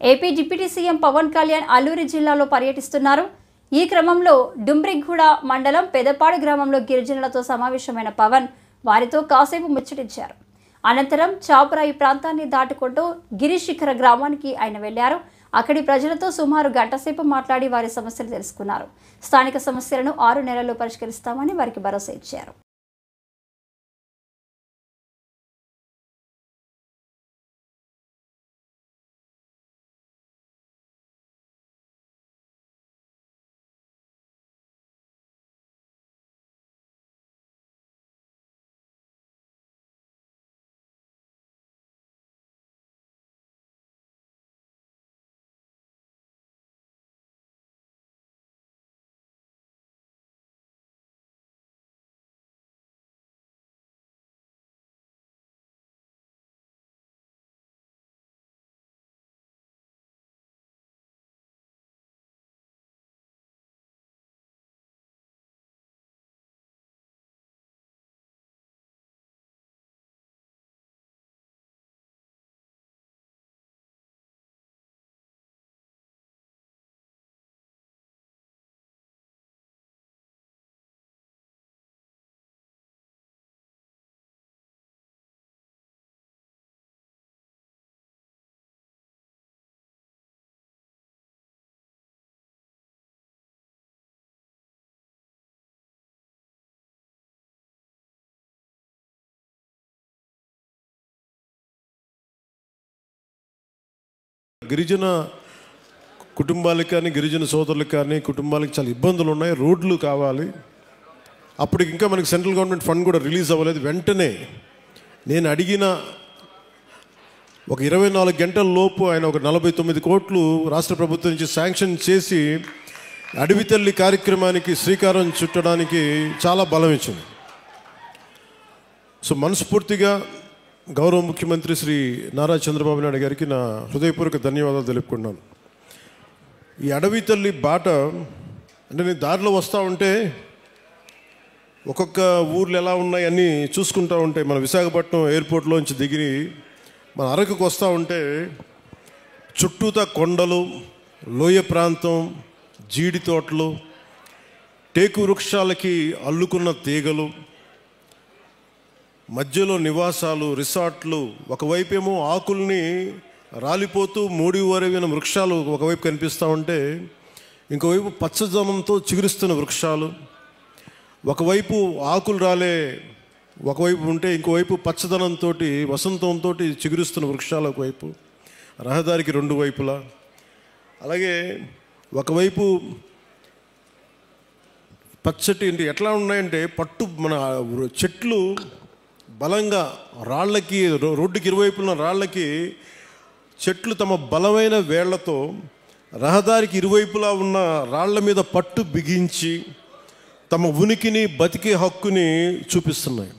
AP deputy CM Pawan Kalyan Alluri జిల్లాలో పర్యటిస్తున్నారు. ఈ క్రమంలో డుంబ్రిగూడ మండలం పెదపాడు గ్రామంలో గిరిజనులతో సమావేశమైన పవన్ వారితో కాసేపు ముచ్చటించారు. అనంతరం చాపురాయి ప్రాంతాన్ని దాటుకుంటూ గిరిశిఖర గ్రామానికి ఆయన వెళ్లారు. అక్కడి ప్రజలతో సుమారు గంటసేపు మాట్లాడి వారి సమస్యలు తెలుసుకున్నారు. స్థానిక సమస్యలను 6 నెలల్లో పరిష్కరిస్తామని వారికి భరోసా ఇచ్చారు. గిరిజన కుటుంబాలకు కానీ గిరిజన సోదరులకు కానీ కుటుంబాలకు చాలా ఇబ్బందులు ఉన్నాయి. రోడ్లు కావాలి. అప్పటికి ఇంకా మనకి సెంట్రల్ గవర్నమెంట్ ఫండ్ కూడా రిలీజ్ అవ్వలేదు. వెంటనే నేను అడిగిన ఒక 24 గంటల లోపు ఆయన ఒక 49 కోట్లు రాష్ట్ర ప్రభుత్వం నుంచి శాంక్షన్ చేసి అడవి తల్లి కార్యక్రమానికి శ్రీకారం చుట్టడానికి చాలా బలం ఇచ్చింది. సో మనస్ఫూర్తిగా గౌరవ ముఖ్యమంత్రి శ్రీ నారా చంద్రబాబు నాయుడు గారికి నా హృదయపూర్వక ధన్యవాదాలు తెలుపుకున్నాను. ఈ అడవి తల్లి బాట అంటే నేను దారిలో వస్తూ ఉంటే ఒక్కొక్క ఊర్లు ఎలా ఉన్నాయి అన్నీ చూసుకుంటూ ఉంటే మన విశాఖపట్నం ఎయిర్పోర్ట్లోంచి దిగి మన అరకుకు వస్తూ ఉంటే చుట్టూతా కొండలు, లోయ ప్రాంతం, జీడి తోటలు, టేకు వృక్షాలకి అల్లుకున్న తీగలు, మధ్యలో నివాసాలు, రిసార్ట్లు, ఒకవైపేమో ఆకుల్ని రాలిపోతూ మూడివరవిన వృక్షాలు ఒకవైపు కనిపిస్తూ ఉంటే ఇంకోవైపు పచ్చదనంతో చిగురిస్తున్న వృక్షాలు, ఒకవైపు ఆకులు రాలే ఒకవైపు ఉంటే ఇంకోవైపు పచ్చదనంతో వసంతంతో చిగురిస్తున్న వృక్షాలు ఒకవైపు, రహదారికి 2 వైపులా. అలాగే ఒకవైపు పచ్చటి ఎట్లా ఉన్నాయంటే పట్టు మన చెట్లు బలంగా రాళ్ళకి రోడ్డుకి ఇరువైపున రాళ్ళకి చెట్లు తమ బలమైన వేళ్లతో రహదారికి ఇరువైపులా ఉన్న రాళ్ల మీద పట్టు బిగించి తమ ఉనికిని బతికే హక్కుని చూపిస్తున్నాయి.